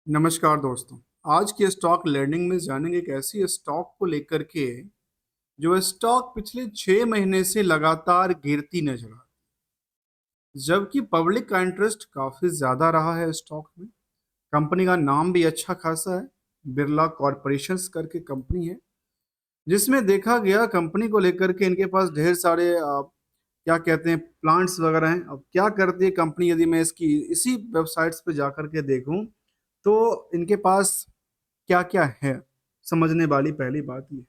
नमस्कार दोस्तों। आज की स्टॉक लर्निंग में जानेंगे एक ऐसी स्टॉक को लेकर के जो स्टॉक पिछले 6 महीने से लगातार गिरती नजर आ रही, जबकि पब्लिक का इंटरेस्ट काफी ज्यादा रहा है स्टॉक में। कंपनी का नाम भी अच्छा खासा है, बिरला कॉरपोरेशंस करके कंपनी है, जिसमें देखा गया कंपनी को लेकर के इनके पास ढेर सारे क्या कहते हैं प्लांट्स वगैरह हैं। अब क्या करती है कंपनी, यदि मैं इसकी इसी वेबसाइट्स पे जा करके देखूं तो इनके पास क्या क्या है, समझने वाली पहली बात ये है।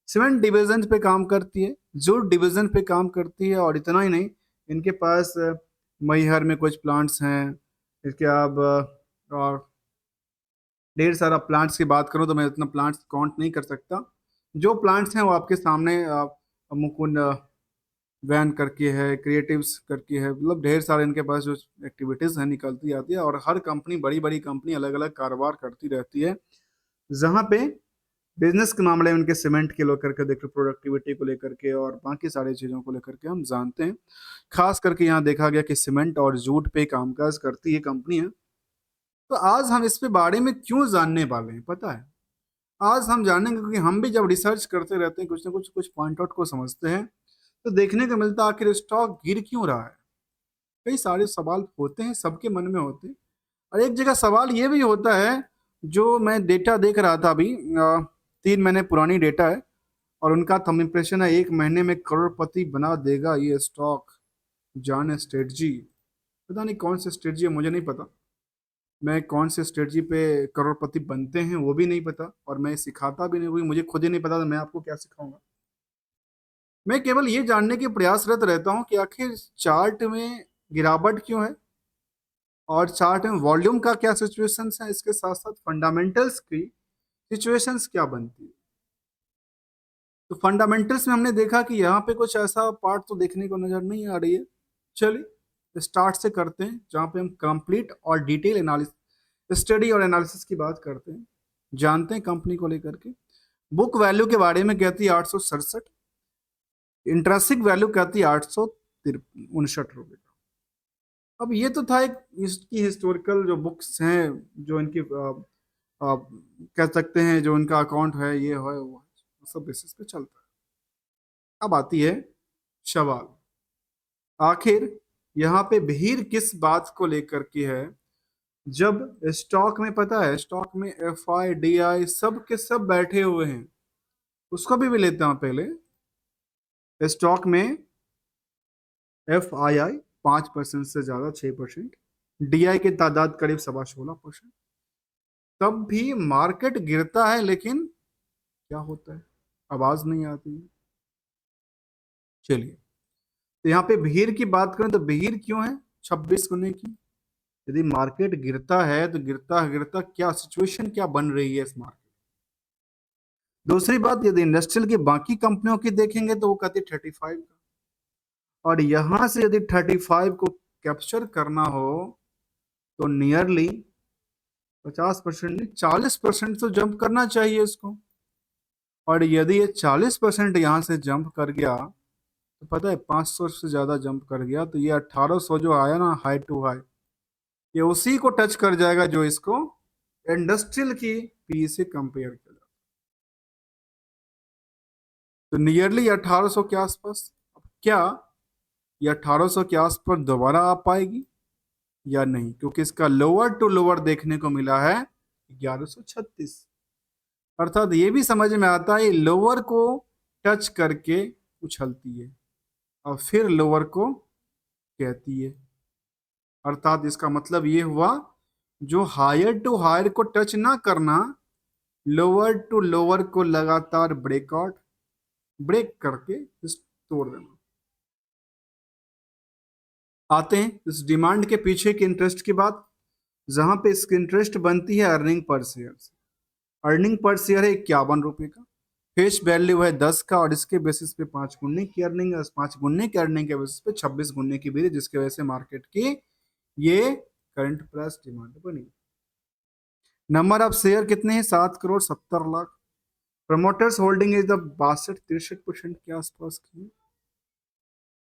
सीमेंट डिवीजन पे काम करती है, जूट डिवीजन पे काम करती है, और इतना ही नहीं, इनके पास मैहर में कुछ प्लांट्स हैं। इसके अब और ढेर सारा प्लांट्स की बात करूं तो मैं इतना प्लांट्स काउंट नहीं कर सकता। जो प्लांट्स हैं वो आपके सामने मुकुंद वैन करके है, क्रिएटिव्स करके है, मतलब ढेर सारे इनके पास जो एक्टिविटीज है निकलती आती है, और हर कंपनी बड़ी बड़ी कंपनी अलग अलग कारोबार करती रहती है। जहाँ पे बिजनेस के मामले में इनके सीमेंट के लेकर के देखो, प्रोडक्टिविटी को लेकर के और बाकी सारी चीज़ों को लेकर के हम जानते हैं। खास करके यहाँ देखा गया कि सीमेंट और जूट पे कामकाज करती है कंपनी है। तो आज हम इस पे बारे में क्यों जानने वाले हैं पता है? आज हम जानेंगे क्योंकि हम भी जब रिसर्च करते रहते हैं कुछ ना कुछ पॉइंट आउट को समझते हैं, तो देखने को मिलता है आखिर स्टॉक गिर क्यों रहा है। कई सारे सवाल होते हैं, सबके मन में होते हैं। और एक जगह सवाल ये भी होता है, जो मैं डेटा देख रहा था अभी, 3 महीने पुरानी डेटा है, और उनका थंब इम्प्रेशन है 1 महीने में करोड़पति बना देगा ये स्टॉक। जान स्ट्रेटजी, पता नहीं कौन सी स्ट्रेटजी है, मुझे नहीं पता। मैं कौन से स्ट्रेटजी पे करोड़पति बनते हैं वो भी नहीं पता, और मैं सिखाता भी नहीं, क्योंकि मुझे खुद ही नहीं पता तो मैं आपको क्या सिखाऊंगा। मैं केवल ये जानने के प्रयासरत रहता हूँ कि आखिर चार्ट में गिरावट क्यों है, और चार्ट में वॉल्यूम का क्या सिचुएशंस है, इसके साथ साथ फंडामेंटल्स की सिचुएशंस क्या बनती है। तो फंडामेंटल्स में हमने देखा कि यहाँ पे कुछ ऐसा पार्ट तो देखने को नजर नहीं आ रही है। चलिए स्टार्ट से करते हैं, जहाँ पे हम कंप्लीट और डिटेल एनालिसिस, स्टडी और एनालिसिस की बात करते हैं। जानते हैं कंपनी को लेकर के। बुक वैल्यू के बारे में कहती है 867, इंट्रेंसिक वैल्यू कहती है 859 रुपये का। अब ये तो था एक इसकी हिस्टोरिकल जो बुक्स हैं, जो इनकी कह सकते हैं जो इनका अकाउंट है, ये है वो है, सब बेसिस पे चलता है। अब आती है सवाल, आखिर यहाँ पे भीड़ किस बात को लेकर के है, जब स्टॉक में पता है, स्टॉक में FI DI सब के सब बैठे हुए हैं। उसको भी लेते हैं पहले। स्टॉक में FII 5% से ज्यादा, 6%, DI की तादाद करीब 16.25%। तब भी मार्केट गिरता है, लेकिन क्या होता है, आवाज नहीं आती है। चलिए, तो यहाँ पे भीड़ की बात करें तो भीड़ क्यों है 26 गुने की। यदि मार्केट गिरता है तो गिरता गिरता क्या सिचुएशन क्या बन रही है इस मार्केट। दूसरी बात, यदि इंडस्ट्रियल की बाकी कंपनियों की देखेंगे तो वो कहती है 35 का, और यहां से यदि 35 को कैप्चर करना हो तो नियरली 50% नहीं, 40% तो जंप करना चाहिए इसको। और यदि ये 40% यहाँ से जंप कर गया तो पता है 500 से ज्यादा जंप कर गया, तो ये 1800 जो आया ना हाई टू हाई, ये उसी को टच कर जाएगा जो इसको इंडस्ट्रियल की पी से कंपेयर किया जाता। तो नियरली 1800 के आसपास। अब क्या ये 1800 के आसपास दोबारा आ पाएगी या नहीं, क्योंकि इसका लोअर टू लोअर देखने को मिला है 1136। अर्थात ये भी समझ में आता है लोअर को टच करके उछलती है और फिर लोअर को कहती है। अर्थात इसका मतलब ये हुआ, जो हायर टू हायर को टच ना करना, लोअर टू लोअर को लगातार ब्रेकआउट ब्रेक करके तोड़ देना। आते हैं इस डिमांड के पीछे की इंटरेस्ट की बात, जहां पे इसकी इंटरेस्ट बनती है अर्निंग पर शेयर से। अर्निंग पर शेयर है 51 रुपए का, फेस वैल्यू है 10 का, और इसके बेसिस पे 5 गुने की अर्निंग है, 5 गुने की अर्निंग के बेसिस पे 26 गुने की भी है, जिसकी वजह से मार्केट की ये करंट प्राइस डिमांड बनी। नंबर ऑफ शेयर कितने हैं, 7 crore 70 lakh. Promoters holding is the 62-63% के आसपास की है।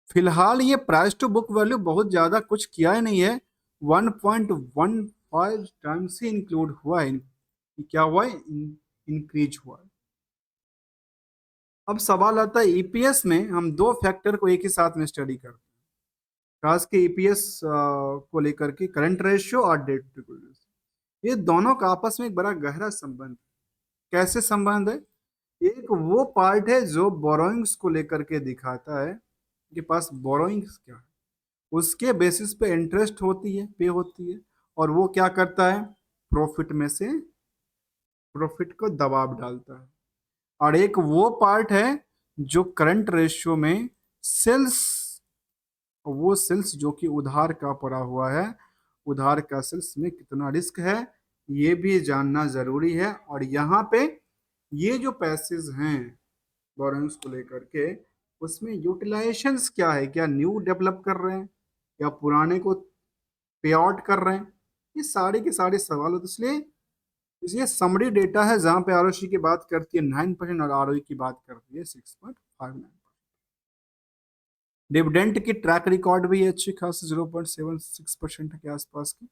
फिलहाल ये प्राइस टू बुक वैल्यू बहुत ज्यादा कुछ किया ही नहीं है, 1.15 5 टाइम्स ही इंक्लूड हुआ है, क्या हुआ है, इंक्रीज हुआ है। अब सवाल आता है ईपीएस में हम दो फैक्टर को एक ही साथ में स्टडी करते हैं, खास के ईपीएस को लेकर के करंट रेशियो और डेट टू इक्विटी रेशियो। ये दोनों का आपस में एक बड़ा गहरा संबंध है। कैसे संबंध है? एक वो पार्ट है जो बोरोइंग्स को लेकर के दिखाता है कि पास बोरोइंग्स क्या है, उसके बेसिस पे इंटरेस्ट होती है, पे होती है, और वो क्या करता है, प्रॉफिट में से प्रॉफिट को दबाव डालता है। और एक वो पार्ट है जो करंट रेशियो में सेल्स, वो सेल्स जो कि उधार का पड़ा हुआ है, उधार का सेल्स में कितना रिस्क है ये भी जानना जरूरी है। और यहाँ पे ये जो पैसेज हैं बोरोइंग्स को लेकर के, उसमें यूटिलाइजेशंस क्या है, क्या न्यू डेवलप कर रहे हैं या पुराने को पे आउट कर रहे हैं, ये सारे के सारे सवाल होते, इसलिए इसलिए समरी डेटा है जहां पे आरओसी की बात करती है 9% और आरओई की बात करती है 6.59। डिविडेंड की ट्रैक रिकॉर्ड भी अच्छी खास 0.76% के आसपास की।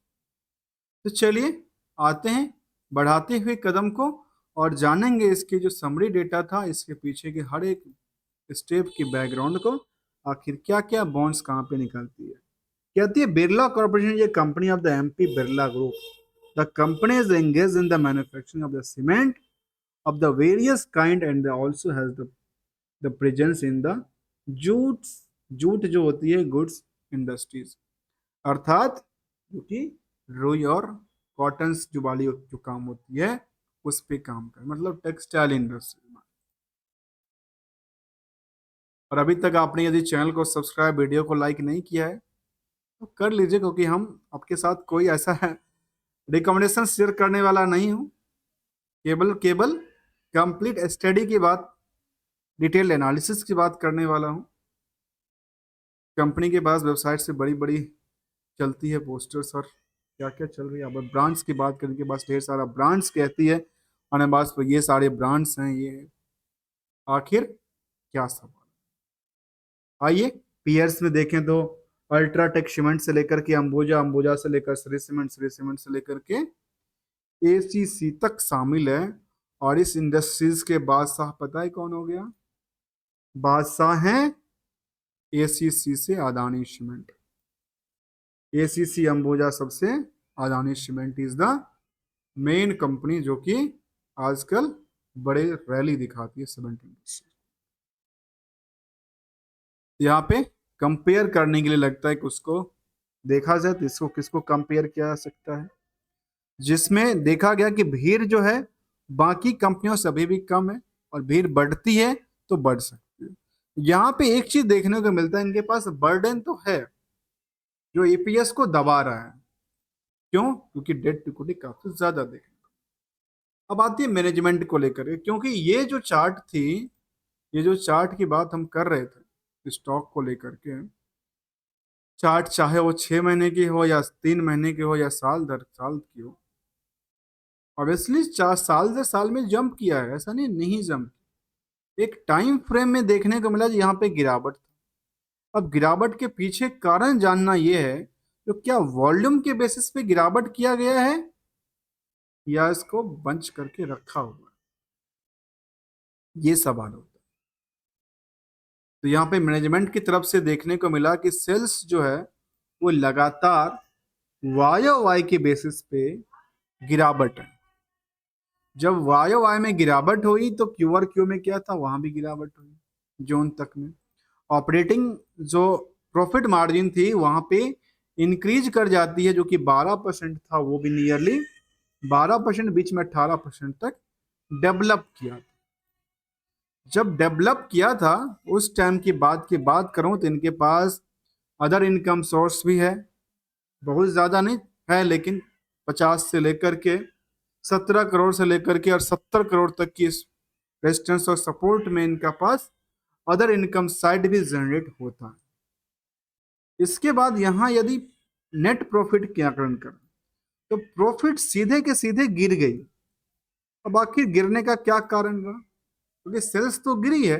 तो चलिए आते हैं बढ़ाते हुए कदम को और जानेंगे इसके जो समरी डेटा था, इसके पीछे के हर एक स्टेप की बैकग्राउंड को, आखिर क्या क्या बॉन्ड्स कहाँ पे निकलती है। कहती है बिरला कॉर्पोरेशन ये company of the MP Birla group, the company is engage in the manufacturing of the cement of the various kind and they also has the presence in the jute, jute जो होती है गुड्स इंडस्ट्रीज, अर्थात जो कि रुई और cotton जो वाली जो काम होती है उस पे काम कर, मतलब टेक्सटाइल इंडस्ट्री में। और अभी तक आपने यदि चैनल को सब्सक्राइब, वीडियो को लाइक नहीं किया है तो कर लीजिए, क्योंकि हम आपके साथ कोई ऐसा रिकमेंडेशन शेयर करने वाला नहीं हूँ, केवल केवल कंप्लीट स्टडी की बात, डिटेल एनालिसिस की बात करने वाला हूँ। कंपनी के पास वेबसाइट से बड़ी बड़ी चलती है पोस्टर्स और क्या क्या चल रही है। अब ब्रांड्स की बात करने के बाद ढेर सारा ब्रांड्स कहती है, और पास ये सारे ब्रांड्स हैं, ये आखिर क्या सवाल। आइए पीयर्स में देखें तो अल्ट्राटेक सीमेंट से लेकर के अंबुजा, अंबुजा से लेकर श्री सीमेंट, श्री सीमेंट से लेकर के एसीसी तक शामिल है। और इस इंडस्ट्रीज के बादशाह पता है कौन हो गया? बादशाह हैं एसीसी से अदानी सीमेंट। एसीसी अंबुजा सबसे, Adani cement is the main company जो कि आजकल बड़े रैली दिखाती है सीमेंट इंडस्ट्री। यहाँ पे कंपेयर करने के लिए लगता है कि उसको देखा जाए तो इसको किसको कंपेयर किया जा सकता है, जिसमें देखा गया कि भीड़ जो है बाकी कंपनियों से अभी भी कम है और भीड़ बढ़ती है तो बढ़ सकती है। यहाँ पे एक चीज देखने को मिलता है, इनके पास बर्डन तो है जो ईपीएस को दबा रहा है। क्यों? क्योंकि डेट इक्विटी काफी ज्यादा देखने। अब आती है मैनेजमेंट को लेकर के, क्योंकि ये जो चार्ट थी, ये जो चार्ट की बात हम कर रहे थे स्टॉक को लेकर के, चार्ट चाहे वो 6 महीने की हो या 3 महीने की हो या साल दर साल की हो, ऑब्वियसली 4 साल से साल में जंप किया है, ऐसा नहीं नहीं जंप। एक टाइम फ्रेम में देखने को मिला कि यहाँ पे गिरावट था। अब गिरावट के पीछे कारण जानना यह है तो क्या वॉल्यूम के बेसिस पे गिरावट किया गया है या इसको बंच करके रखा हुआ है, ये सवाल होता है। तो यहाँ पे मैनेजमेंट की तरफ से देखने को मिला कि सेल्स जो है वो लगातार वाई वाई के बेसिस पे गिरावट है। जब वाई वाई में गिरावट हुई तो क्यू आर क्यू में क्या था, वहां भी गिरावट हुई जून तक में। ऑपरेटिंग जो प्रॉफिट मार्जिन थी वहां पे इंक्रीज कर जाती है, जो कि 12% था, वो भी नियरली 12%, बीच में 18% तक डेवलप किया था। जब डेवलप किया था उस टाइम की बात करूं तो इनके पास अदर इनकम सोर्स भी है, बहुत ज्यादा नहीं है लेकिन 50 से लेकर के 17 करोड़ से लेकर के और 70 करोड़ तक की रेजिस्टेंस और सपोर्ट में इनका पास अदर इनकम साइड भी जनरेट होता है। इसके बाद यहां यदि नेट प्रॉफिट के आकलन करें तो प्रॉफिट सीधे के सीधे गिर गई। अब आखिर गिरने का क्या कारण रहा? क्योंकि सेल्स तो गिरी है,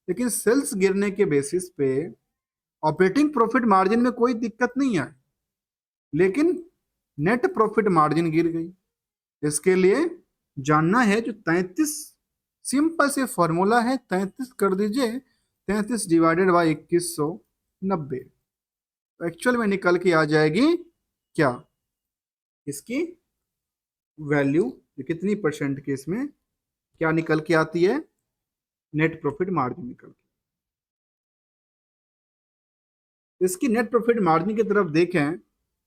लेकिन सेल्स गिरने के बेसिस पे ऑपरेटिंग प्रॉफिट मार्जिन में कोई दिक्कत नहीं है, लेकिन नेट प्रॉफिट मार्जिन गिर गई। इसके लिए जानना है जो 33, सिंपल से फॉर्मूला है, 33 कर दीजिए, 33 डिवाइडेड बाई 2190, एक्चुअल में निकल के आ जाएगी क्या, इसकी वैल्यू कितनी परसेंट के, इसमें क्या निकल के आती है, नेट प्रॉफिट मार्जिन निकल के। इसकी नेट प्रॉफिट मार्जिन की तरफ देखें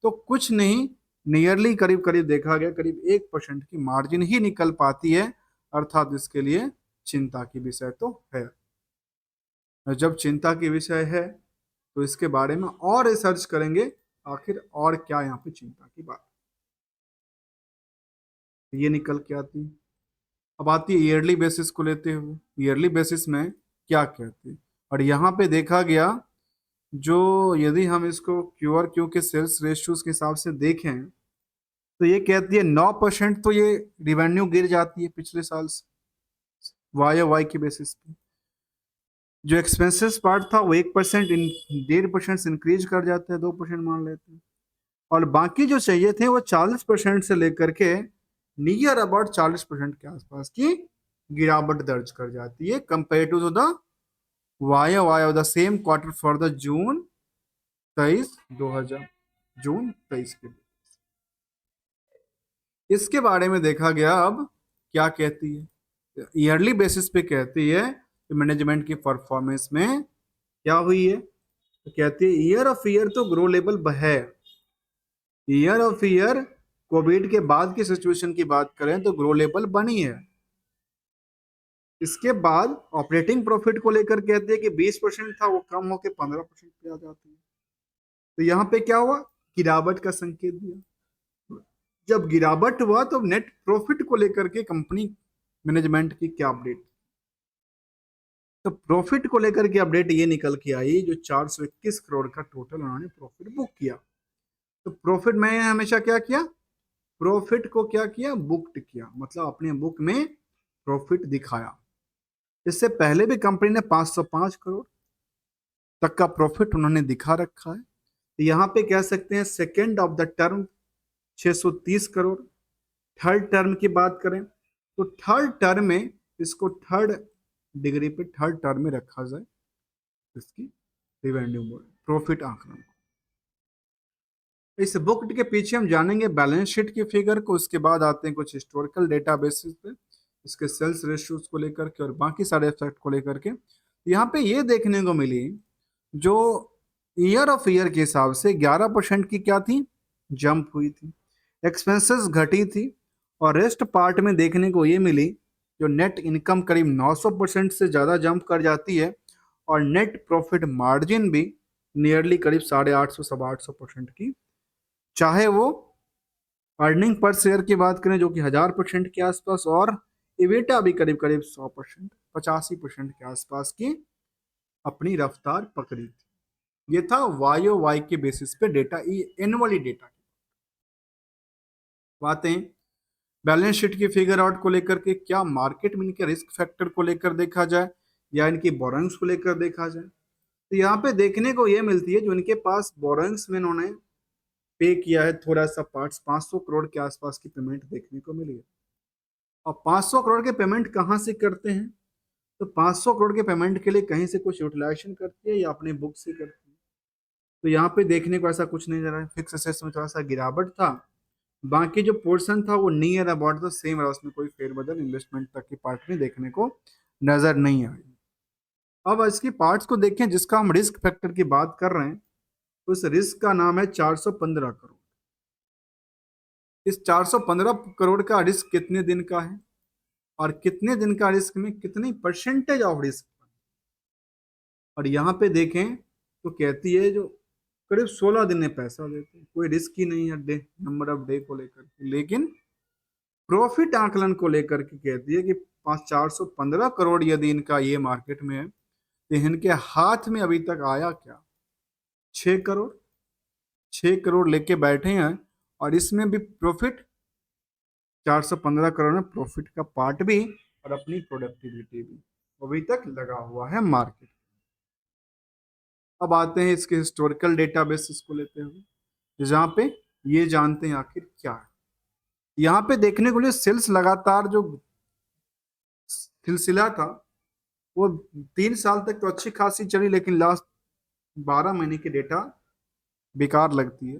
तो कुछ नहीं, नियरली करीब करीब देखा गया करीब 1% की मार्जिन ही निकल पाती है, अर्थात इसके लिए चिंता की विषय तो है। जब चिंता की विषय है तो इसके बारे में और रिसर्च करेंगे, आखिर और क्या यहाँ पे चिंता की बात, ये निकल के आती है। अब आती है ईयरली बेसिस को लेते हुए, ईयरली बेसिस में क्या कहते हैं, और यहाँ पे देखा गया जो, यदि हम इसको क्यू आर क्यू के सेल्स रेशियोज के हिसाब से देखें तो ये कहती है 9% तो ये रिवेन्यू गिर जाती है पिछले साल से वाई वाई के बेसिस पे। जो एक्सपेंसेस पार्ट था वो 1%, 1.5% इंक्रीज कर जाते हैं, 2% मान लेते हैं, और बाकी जो चाहिए थे वो 40% से लेकर के नियर अबाउट 40% के आसपास की गिरावट दर्ज कर जाती है compare to the Y Y of the same quarter for the June 2023 June 23 के। इसके बारे में देखा गया, अब क्या कहती है, ईयरली बेसिस पे कहती है कि मैनेजमेंट की परफॉर्मेंस में क्या हुई है, तो कहती है ईयर ऑफ ईयर तो ग्रो लेवल है, ईयर ऑफ ईयर कोविड के बाद की सिचुएशन की बात करें तो ग्रो लेवल बनी है। इसके बाद ऑपरेटिंग प्रॉफिट को लेकर कहते हैं कि 20% था वो कम होकर 15% पे आ जाती है, तो यहाँ पे क्या हुआ, गिरावट का संकेत दिया। जब गिरावट हुआ तो नेट प्रॉफिट को लेकर के कंपनी मैनेजमेंट की क्या अपडेट, तो प्रॉफिट को लेकर के अपडेट ये निकल के आई जो 421 करोड़ का टोटल उन्होंने प्रॉफिट बुक किया। तो प्रॉफिट में हमेशा क्या किया, प्रॉफिट को क्या किया, बुक्ड किया, मतलब अपने बुक में प्रॉफिट दिखाया। इससे पहले भी कंपनी ने 505 करोड़ तक का प्रॉफिट उन्होंने दिखा रखा है। तो यहाँ पे कह सकते हैं second of the term 630 crore. Third term की बात करें तो थर्ड टर्म में इसको थर्ड डिग्री पे थर्ड टर्म में रखा जाए, इसकी रिवेन्यू प्रॉफिट आंकड़ों को। इस बुक के पीछे हम जानेंगे बैलेंस शीट की फिगर को, उसके बाद आते हैं कुछ हिस्टोरिकल डेटा बेसिस पे इसके सेल्स रेशियोज को लेकर के और बाकी सारे एफेक्ट को लेकर के। यहाँ पे ये देखने को मिली जो ईयर ऑफ ईयर के हिसाब से 11% की क्या थी, जंप हुई थी, एक्सपेंसेस घटी थी, और रेस्ट पार्ट में देखने को ये मिली जो नेट इनकम करीब 900% से ज़्यादा जंप कर जाती है, और नेट प्रॉफिट मार्जिन भी नियरली करीब 850 850% की, चाहे वो अर्निंग पर शेयर की बात करें जो कि 1000% के आसपास, और इवेटा भी करीब करीब 100%, 85% के आसपास की अपनी रफ्तार पकड़ी थी। ये था वाई वाई के बेसिस पे डेटा, एनुअली डेटा की बातें। बैलेंस शीट की फिगर आउट को लेकर के क्या मार्केट में इनके रिस्क फैक्टर को लेकर देखा जाए या इनकी बोरोइंग्स को लेकर देखा जाए, तो यहाँ पे देखने को ये मिलती है जो इनके पास बोरोइंग्स में इन्होंने पे किया है थोड़ा सा पार्ट्स, 500 करोड़ के आसपास की पेमेंट देखने को मिली है। और 500 करोड़ के पेमेंट कहाँ से करते हैं, तो 500 करोड़ के पेमेंट के लिए कहीं से कुछ यूटिलाइजेशन करती है या अपने बुक से करती है, तो यहाँ पे देखने को ऐसा कुछ नहीं जा रहा है। फिक्स असेट्स में थोड़ा सा गिरावट था, बाकी जो पोर्शन था वो नियर अबाउट द सेम रहा, उसमें कोई फेरबदल इन्वेस्टमेंट तक की पार्ट में देखने को नजर नहीं आई। अब इसकी पार्ट्स को देखें जिसका हम रिस्क फैक्टर की बात कर रहे हैं, उस रिस्क का नाम है 415 करोड़। इस 415 करोड़ का रिस्क कितने दिन का है और कितने दिन का रिस्क में कितनी परसेंटेज ऑफ रिस्क, और यहाँ पे देखें तो कहती है जो करीब 16 दिन में पैसा देते हैं, कोई रिस्क ही नहीं है डे नंबर ऑफ डे को लेकर के। लेकिन प्रॉफिट आकलन को लेकर के कहती है कि 415 करोड़ यदि इनका ये मार्केट में है तो इनके हाथ में अभी तक आया क्या, 6 करोड़, 6 करोड़ लेके बैठे हैं, और इसमें भी प्रॉफिट 415 करोड़ में प्रॉफिट का पार्ट भी और अपनी प्रोडक्टिविटी भी अभी तक लगा हुआ है मार्केट। अब आते हैं इसके हिस्टोरिकल डेटाबेस को लेते हुए, जहाँ पे ये जानते हैं आखिर क्या है। यहाँ पे देखने को लिए सेल्स लगातार जो सिलसिला था वो 3 साल तक तो अच्छी खासी चली, लेकिन लास्ट 12 महीने की डेटा बेकार लगती है।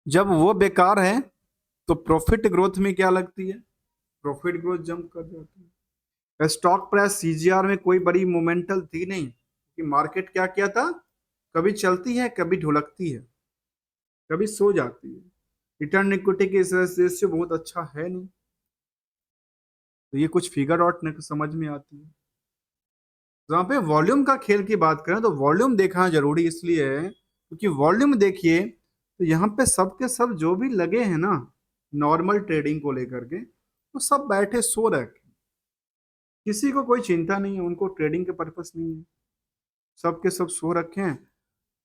जब वो बेकार है तो प्रॉफिट ग्रोथ में क्या लगती है, प्रॉफिट ग्रोथ जंप कर जाती है। स्टॉक प्राइस सीजीआर में कोई बड़ी मोमेंटल थी नहीं कि मार्केट क्या किया था, कभी चलती है कभी ढुलकती है कभी सो जाती है। रिटर्न इक्विटी की रेशियो बहुत अच्छा है नहीं। तो ये कुछ फिगर आउट समझ में आती है। जहाँ पे वॉल्यूम का खेल की बात करें तो वॉल्यूम देखना जरूरी इसलिए है क्योंकि वॉल्यूम देखिए तो यहाँ पे सब के सब जो भी लगे हैं ना नॉर्मल ट्रेडिंग को लेकर के, तो सब बैठे सो रहे हैं। किसी को कोई चिंता नहीं है, उनको ट्रेडिंग के पर्पस नहीं है, सब के सब सो रखे हैं।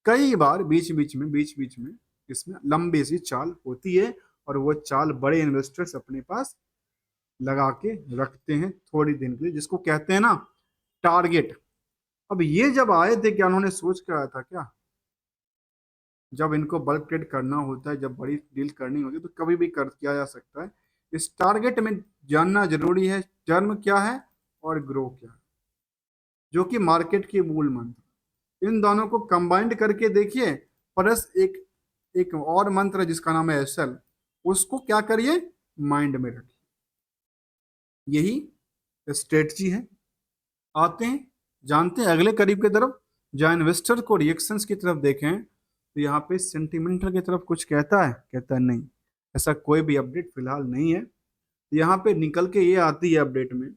कई बार बीच बीच में इसमें लंबी सी चाल होती है और वो चाल बड़े इन्वेस्टर्स अपने पास लगा के रखते हैं थोड़ी दिन के लिए, जिसको कहते हैं ना टारगेट। अब ये जब आए थे क्या उन्होंने सोच के आया था क्या, जब इनको बल्क ट्रेड करना होता है, जब बड़ी डील करनी होती है तो कभी भी कर किया जा सकता है। इस टारगेट में जानना जरूरी है टर्म क्या है और ग्रो क्या है, जो कि मार्केट की मूल मंत्र। इन दोनों को कंबाइंड करके देखिए, प्लस एक एक और मंत्र जिसका नाम है एसएल, उसको क्या करिए माइंड में रखिए। यही स्ट्रेटजी है। आते हैं जानते हैं अगले करीब की तरफ, जहाँ इन्वेस्टर को रिएक्शंस की तरफ देखें तो यहाँ पे सेंटिमेंटल की तरफ कुछ कहता है नहीं, ऐसा कोई भी अपडेट फिलहाल नहीं है। यहाँ पे निकल के ये आती है अपडेट में,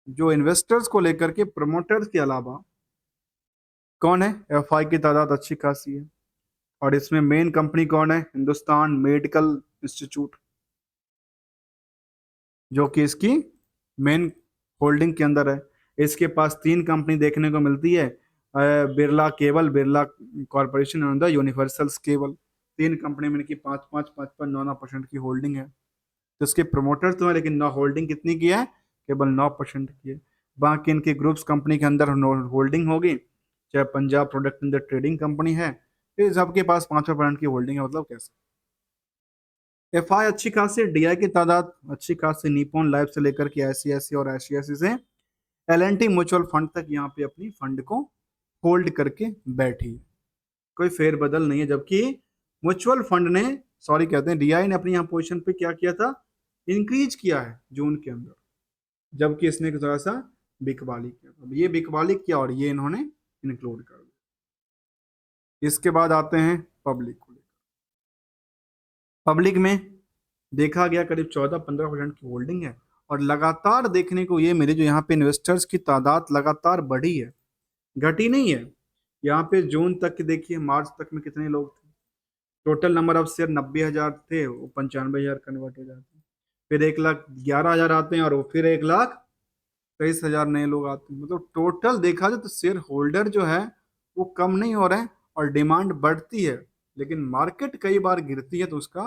जो इन्वेस्टर्स को लेकर के प्रमोटर्स के अलावा कौन है, एफआई की तादाद अच्छी खासी है। और इसमें मेन कंपनी कौन है, हिंदुस्तान मेडिकल इंस्टीट्यूट, जो कि इसकी मेन होल्डिंग के अंदर है। इसके पास 3 कंपनी देखने को मिलती है, बिरला केबल, बिरला कॉर्पोरेशन और यूनिवर्सल केबल। 3 कंपनी में इनकी 5-5, 55, 9-9% की होल्डिंग है। तो इसके प्रमोटर तो है लेकिन नौ होल्डिंग कितनी की है, केवल 9% की है। बाकी इनके ग्रुप्स कंपनी के अंदर होल्डिंग होगी, चाहे पंजाब प्रोडक्ट इंडर ट्रेडिंग कंपनी है, फिर सबके पास 5% की होल्डिंग है। मतलब कैसे एफआई अच्छी खासी, डीआई की तादाद अच्छी खासी, निपॉन लाइफ से लेकर के आईसीआईसी और आईसीआईसी से एलएनटी म्यूचुअल फंड तक यहाँ पे अपनी फंड को होल्ड करके बैठी है, कोई फेरबदल नहीं है। जबकि म्यूचुअल फंड ने, सॉरी कहते हैं डीआई ने अपनी यहाँ पोजीशन पे क्या किया था, इंक्रीज किया है जून के अंदर, जबकि इसने थोड़ा सा बिकवाली किया था। ये बिकवाली किया और ये इन्होंने इंक्लूड कर दिया। इसके बाद आते हैं पब्लिक को लेकर। पब्लिक में देखा गया करीब 14-15% की होल्डिंग है और लगातार देखने को ये मेरे जो यहाँ पे इन्वेस्टर्स की तादाद लगातार बढ़ी है, घटी नहीं है। यहाँ पे जून तक की देखिए, मार्च तक में कितने लोग थे, टोटल नंबर ऑफ शेयर 90,000 थे, वो 95,000 कन्वर्ट हो जाते हैं। फिर 1,11,000 आते हैं और वो फिर 1,23,000 नए लोग आते हैं। मतलब टोटल देखा जाए तो शेयर होल्डर जो है वो कम नहीं हो रहे हैं और डिमांड बढ़ती है। लेकिन मार्केट कई बार गिरती है तो उसका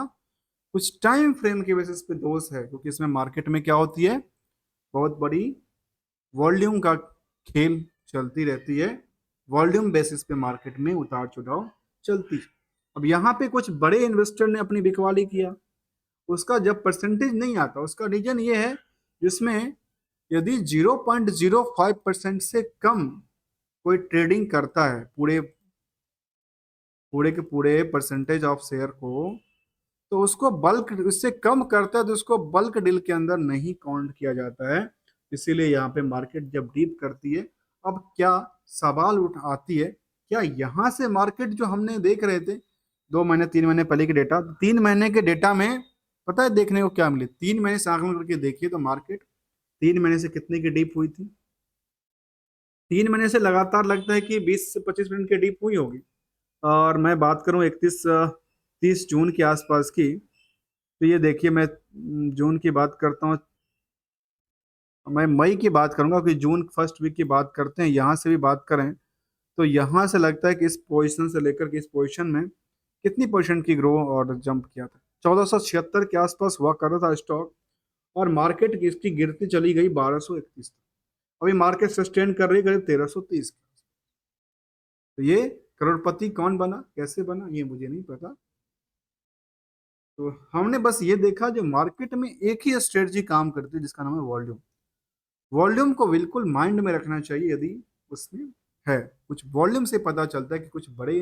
कुछ टाइम फ्रेम के बेसिस पे दोष है, क्योंकि इसमें मार्केट में क्या होती है, बहुत बड़ी वॉल्यूम का खेल चलती रहती है। वॉल्यूम बेसिस पे मार्केट में उतार चढ़ाव चलती है। अब यहाँ पे कुछ बड़े इन्वेस्टर ने अपनी बिकवाली किया, उसका जब परसेंटेज नहीं आता उसका रीजन ये है, जिसमें यदि 0.05% से कम कोई ट्रेडिंग करता है पूरे पूरे के पूरे परसेंटेज ऑफ शेयर को, तो उसको बल्क, इससे कम करता है तो उसको बल्क डील के अंदर नहीं काउंट किया जाता है। इसीलिए यहाँ पे मार्केट जब डीप करती है, अब क्या सवाल उठ आती है, क्या यहाँ से मार्केट जो हमने देख रहे थे 2 महीने 3 महीने पहले के डेटा, 3 महीने के डेटा में पता है देखने को क्या मिले, 3 महीने से आंकलन करके देखिए तो मार्केट 3 महीने से कितने की डीप हुई थी, 3 महीने से लगातार लगता है कि 20 से 25% की डीप हुई होगी। और मैं बात करूं 30 जून के आसपास की, तो ये देखिए मैं जून की बात करता हूँ, मैं मई की बात करूंगा कि जून फर्स्ट वीक की बात करते हैं, यहाँ से भी बात करें तो यहाँ से लगता है कि इस पोजीशन से लेकर के इस पोजीशन में कितनी परसेंट की ग्रो और जंप किया था, 1476 के आसपास हुआ कर रहा था स्टॉक, और मार्केट इसकी गिरती चली गई 1231 तक। अभी मार्केट सस्टेन कर रही है करीब 1330। तो ये करोड़पति कौन बना, कैसे बना, ये मुझे नहीं पता। तो हमने बस ये देखा जो मार्केट में एक ही स्ट्रेटजी काम करती है जिसका नाम है वॉल्यूम। वॉल्यूम को बिल्कुल माइंड में रखना चाहिए, यदि उसमें है कुछ वॉल्यूम से पता चलता है कि कुछ बड़े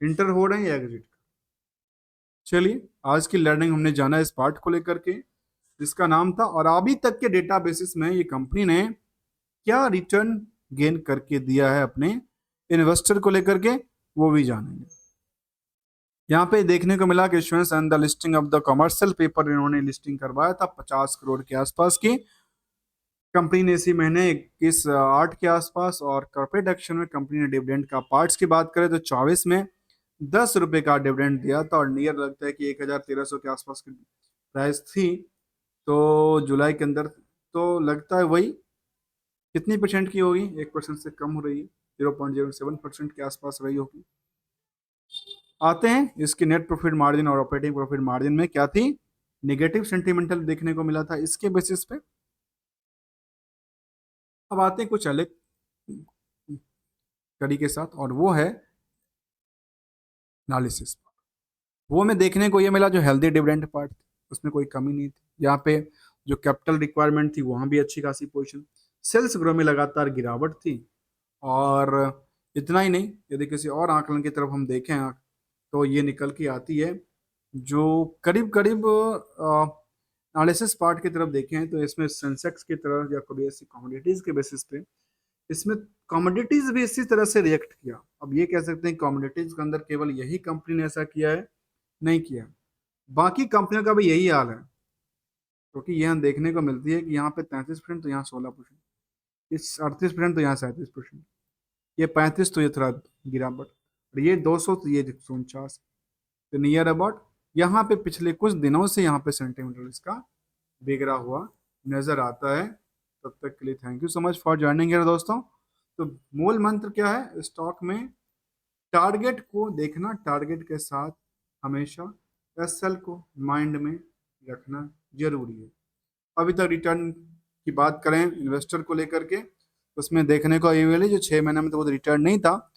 इंटर हो रहे हैं या एग्जिट। चलिए, आज की लर्निंग हमने जाना इस पार्ट को लेकर के जिसका नाम था, और अभी तक के डेटा बेसिस में ये कंपनी ने क्या रिटर्न गेन करके दिया है अपने इन्वेस्टर को लेकर के, वो भी जानेंगे। यहाँ पे देखने को मिला कि issuance and the listing of the commercial paper इन्होंने लिस्टिंग करवाया था 50 करोड़ के आसपास की। कंपनी ने इसी महीने 21/8 के आसपास, और कॉर्पोरेट एक्शन में कंपनी ने डिविडेंड का पार्ट्स की बात करें तो 24 में 10 रुपए का डिविडेंड दिया था, और नियर लगता है कि 1,1300 के आसपास की प्राइस थी। तो जुलाई के अंदर तो लगता है वही कितनी परसेंट की होगी, 1% से कम हो रही है, 0.07% के आसपास रही होगी। आते हैं इसकी नेट प्रॉफिट मार्जिन और ऑपरेटिंग प्रॉफिट मार्जिन में क्या थी, नेगेटिव सेंटिमेंटल देखने को मिला था इसके बेसिस पे। अब आते हैं कुछ अलग कड़ी के साथ, और वो है एनालिसिस। वो में देखने को ये मिला जो हेल्दी डिविडेंड पार्ट थी उसमें कोई कमी नहीं थी। यहाँ पे जो कैपिटल रिक्वायरमेंट थी वहाँ भी अच्छी खासी पोजीशन, सेल्स ग्रो में लगातार गिरावट थी। और इतना ही नहीं, यदि किसी और आंकलन की तरफ हम देखें तो ये निकल के आती है जो करीब करीब एनालिसिस पार्ट की तरफ देखें तो इसमें सेंसेक्स की तरह या कोई ऐसी कमोडिटीज के बेसिस पे इसमें कमोडिटीज भी इसी तरह से रिएक्ट किया। अब ये कह सकते हैं कमोडिटीज के अंदर केवल यही कंपनी ने ऐसा किया है, नहीं किया, बाकी कंपनियों का भी यही हाल है। क्योंकि तो यहाँ देखने को मिलती है कि यहाँ पे 33% तो यहाँ 16%, इस 38% तो यहाँ 37%, ये 35 तो ये थोड़ा गिरावट, और ये 200 तो ये 49, तो नियर अबाउट यहाँ पे पिछले कुछ दिनों से यहाँ पे सेंटीमीटर इसका बिगड़ा हुआ नजर आता है। तब तक के लिए thank you so much for joining here दोस्तों। तो मूल मंत्र क्या है स्टॉक में, टारगेट को देखना, टारगेट के साथ हमेशा एसएल को माइंड में रखना जरूरी है। अभी तक रिटर्न की बात करें इन्वेस्टर को लेकर के, उसमें देखने को ये मिली जो 6 महीने में तो वो रिटर्न नहीं था,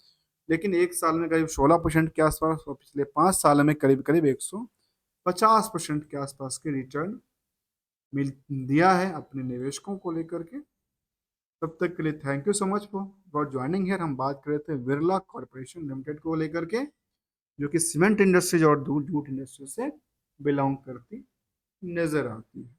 लेकिन एक साल में करीब 16% के आसपास, और पिछले 5 साल में करीब करीब 150% के आसपास के रिटर्न मिल दिया है अपने निवेशकों को लेकर के। तब तक के लिए thank you so much for joining here. हम बात कर रहे थे बिरला कॉर्पोरेशन लिमिटेड को लेकर के, जो कि सीमेंट इंडस्ट्रीज और जूट इंडस्ट्री से बिलोंग करती नजर आती है।